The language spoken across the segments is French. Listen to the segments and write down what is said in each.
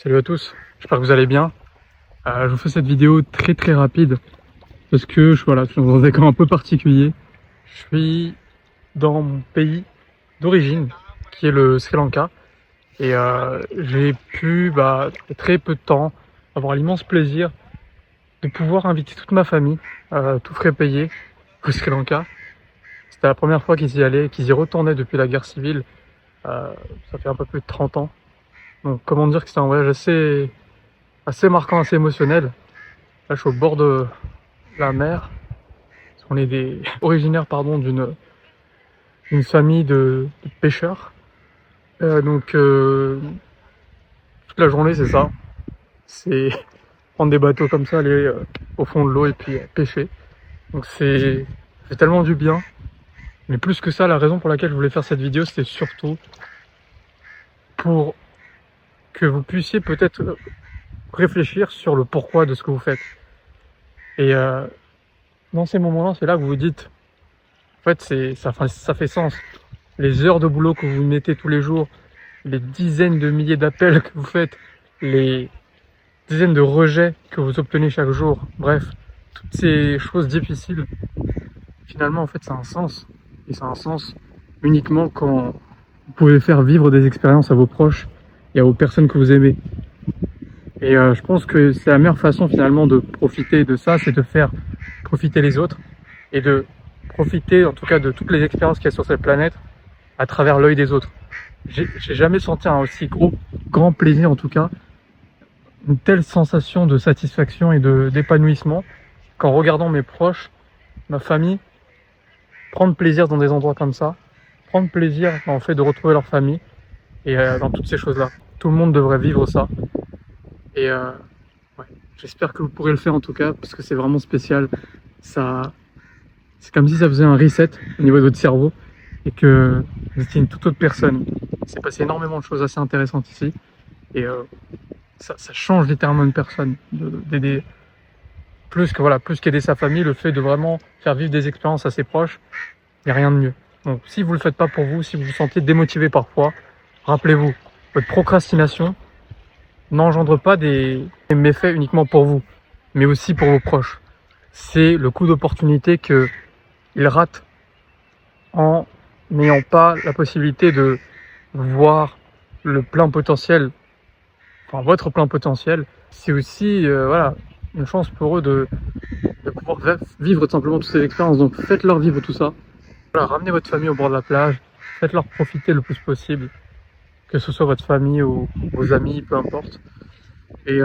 Salut à tous, j'espère que vous allez bien. Je vous fais cette vidéo très rapide parce que voilà, je suis dans un décor un peu particulier. Je suis dans mon pays d'origine qui est le Sri Lanka et j'ai pu très peu de temps avoir l'immense plaisir de pouvoir inviter toute ma famille, tout frais payé, au Sri Lanka. C'était la première fois qu'ils y allaient, qu'ils y retournaient depuis la guerre civile. Ça fait un peu plus de 30 ans. Donc comment dire que c'était un voyage assez marquant, assez émotionnel. Là, je suis au bord de la mer. On est originaires d'une famille de pêcheurs. Toute la journée, c'est ça. C'est prendre des bateaux comme ça, aller au fond de l'eau et puis pêcher. Donc ça fait tellement du bien. Mais plus que ça, la raison pour laquelle je voulais faire cette vidéo, c'était surtout pour que vous puissiez peut-être réfléchir sur le pourquoi de ce que vous faites. Et dans ces moments-là, c'est là que vous vous dites, en fait, ça fait sens. Les heures de boulot que vous mettez tous les jours, les dizaines de milliers d'appels que vous faites, les dizaines de rejets que vous obtenez chaque jour, bref, toutes ces choses difficiles, finalement, en fait, ça a un sens. Et ça a un sens uniquement quand vous pouvez faire vivre des expériences à vos proches et à vos personnes que vous aimez. Et je pense que c'est la meilleure façon finalement de profiter de ça, c'est de faire profiter les autres et de profiter en tout cas de toutes les expériences qu'il y a sur cette planète à travers l'œil des autres. J'ai jamais senti un aussi grand plaisir en tout cas, une telle sensation de satisfaction et d'épanouissement qu'en regardant mes proches, ma famille, prendre plaisir dans des endroits comme ça, prendre plaisir dans le fait de retrouver leur famille et dans toutes ces choses-là. Tout le monde devrait vivre ça. Et ouais, j'espère que vous pourrez le faire en tout cas, parce que c'est vraiment spécial. C'est comme si ça faisait un reset au niveau de votre cerveau et que vous étiez une toute autre personne. Il s'est passé énormément de choses assez intéressantes ici et ça change littéralement une personne d'aider plus qu'aider sa famille, le fait de vraiment faire vivre des expériences à ses proches, il n'y a rien de mieux. Donc si vous le faites pas pour vous, si vous vous sentez démotivé parfois, rappelez-vous, votre procrastination n'engendre pas des méfaits uniquement pour vous, mais aussi pour vos proches. C'est le coup d'opportunité qu'ils ratent en n'ayant pas la possibilité de voir le plein potentiel, enfin votre plein potentiel. C'est aussi une chance pour eux de pouvoir vivre tout simplement toutes ces expériences. Donc faites-leur vivre tout ça. Voilà, ramenez votre famille au bord de la plage, faites-leur profiter le plus possible, que ce soit votre famille ou vos amis, peu importe. Et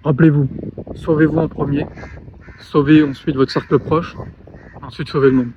rappelez-vous, sauvez-vous en premier, sauvez ensuite votre cercle proche, ensuite sauvez le monde.